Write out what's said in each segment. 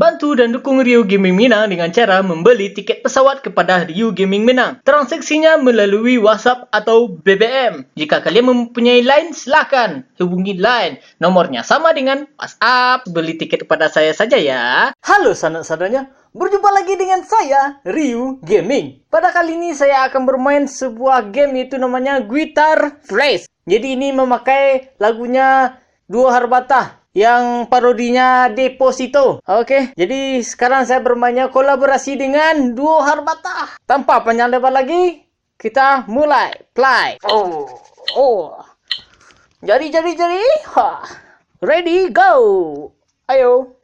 Bantu dan dukung Rio Gaming Minang dengan cara membeli tiket pesawat kepada Rio Gaming Minang. Transaksinya melalui WhatsApp atau BBM. Jika kalian mempunyai line, silakan hubungi line. Nomornya sama dengan WhatsApp. Beli tiket kepada saya saja ya. Halo sanak-saudaranya, berjumpa lagi dengan saya, Rio Gaming. Pada kali ini saya akan bermain sebuah game, itu namanya Guitar Fresh. Jadi ini memakai lagunya Duo Harbatah yang parodinya Deposito. Oke, jadi sekarang saya bermainnya kolaborasi dengan Duo Harbatah. Tanpa panjang lebar lagi, kita mulai play. Jadi. Ready, go. Ayo.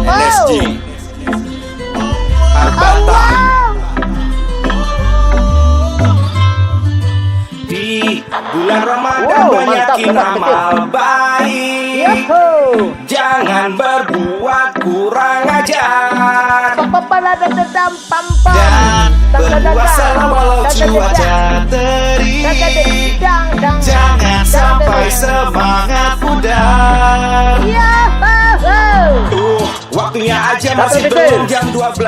NSG Harbatah. Di bulan Ramadan banyakin amal baik. Jangan berbuat kurang ajar. Dan berpuasa walau cuaca terik. Jangan sampai semangat pudar. Waktunya aja masih belum jam 12,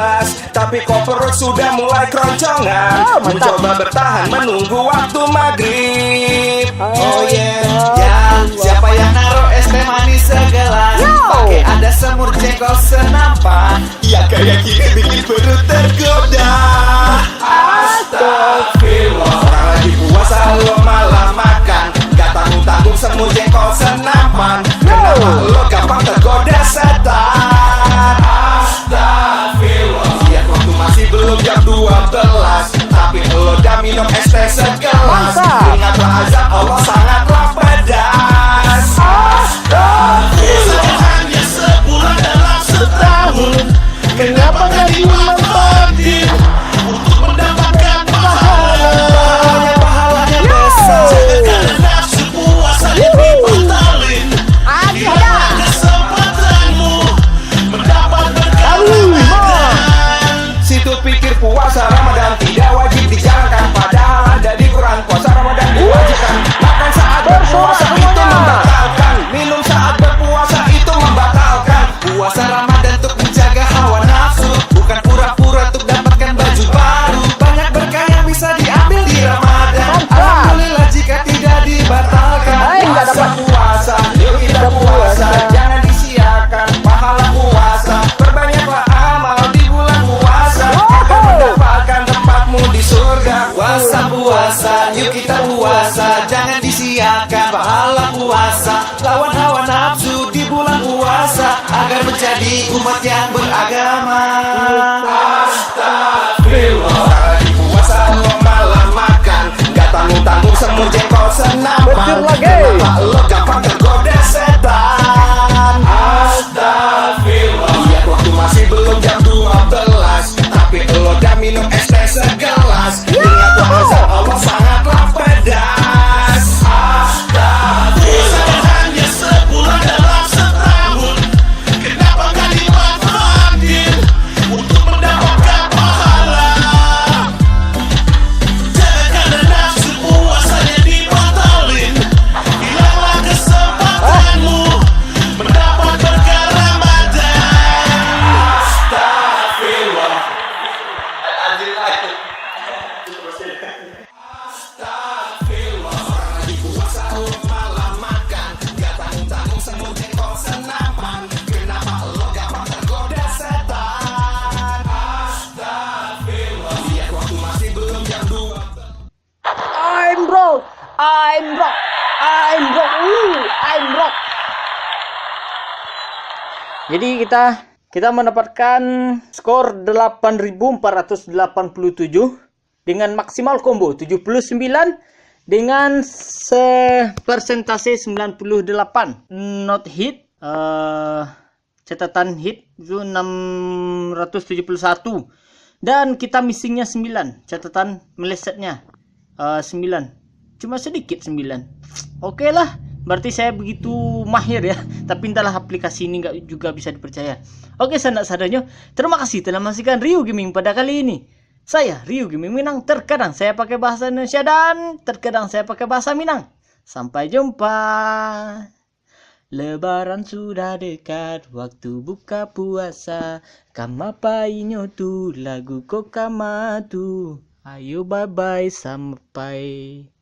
tapi kok perut sudah mulai keroncongan. Mencoba bertahan menunggu waktu maghrib. Oh yeah, ya siapa yang naruh es teh manis segelas, pakai ada semur jengkol senampan. Ya kayak gini bikin perut tergoda. Astagfirullah, orang lagi puasa lo malah makan. Gak tanggung-tanggung semur jengkol senampan. Kenapa lo gampang tergoda setan? Astagfirullah, lihat waktu masih belum jam 12, tapi lo udah minum es teh segelas. Ingatlah azab Allah sangatlah pedas. Astagfirullah, hanya sebulan dalam setahun, kenapa gak dimanfaatin untuk mendapatkan pahalanya? Pahalanya besar. Jangan karena nafsu puasanya dibatalin. Hilang kesempatanmu mendapat berkah Ramadan. Situ pikir puasa Ramadan tidak wajib dijalankan, padahal ada di Quran puasa Ramadan diwajibkan. Makan saat berpuasa itu membatalkan, minum saat berpuasa itu membatalkan. Puasa Ramadan untuk menjaga hawa nafsu, bukan pura-pura untuk dapatkan baju baru. Banyak berkah yang bisa diambil di Ramadan. Alhamdulillah jika tidak dibatalkan. Puasa, yuk kita puasa, jangan disia-siakan pahala puasa. Perbanyaklah amal di bulan puasa, agar mendapatkan tempatmu di surga. Puasa, yuk kita puasa, jangan disia-siakan pahala puasa. Lawan hawa nafsu di bulan puasa, agar menjadi umat yang beragama. Astagfirullah, lagi puasa lo malah makan. Gak tanggung-tanggung semur jengkol senampan. Kenapa lo gampang tergoda setan? Astagfirullah, lihat waktu masih belum jam 12, tapi lo udah minum es teh segelas. Ingatlah azab Allah sangatlah pedas. Astagfirullah, hanya sebulan dalam setahun, kenapa gak dimanfaatin untuk mendapatkan pahala? Jangan karena nafsu puasanya dibatalin. Hilanglah kesempatanmu mendapat berkah Ramadan. Astagfirullah. Astagfirullah, orang lagi puasa lo malah makan. Gak tanggung-tanggung semur jengkol senampan. Kenapa lo gampang tergoda setan? Astagfirullah, lihat waktu masih belum jam 2. I'm broke. Jadi kita mendapatkan skor 8.487 dengan maksimal combo 79 dengan persentase 98. Not hit, catatan hit itu 671 dan kita missingnya 9, catatan melesetnya 9, cuma sedikit 9. Oke lah, berarti saya begitu mahir ya. Tapi entahlah, aplikasi ini nggak juga bisa dipercaya. Oke sanak-saudaranya, terima kasih telah menyaksikan Rio Gaming pada kali ini. Saya Rio Gaming Minang. Terkadang saya pakai bahasa Indonesia dan terkadang saya pakai bahasa Minang. Sampai jumpa. Lebaran sudah dekat, waktu buka puasa. Kama painyo tu, lagu ko kama tu. Ayo bye-bye, sampai.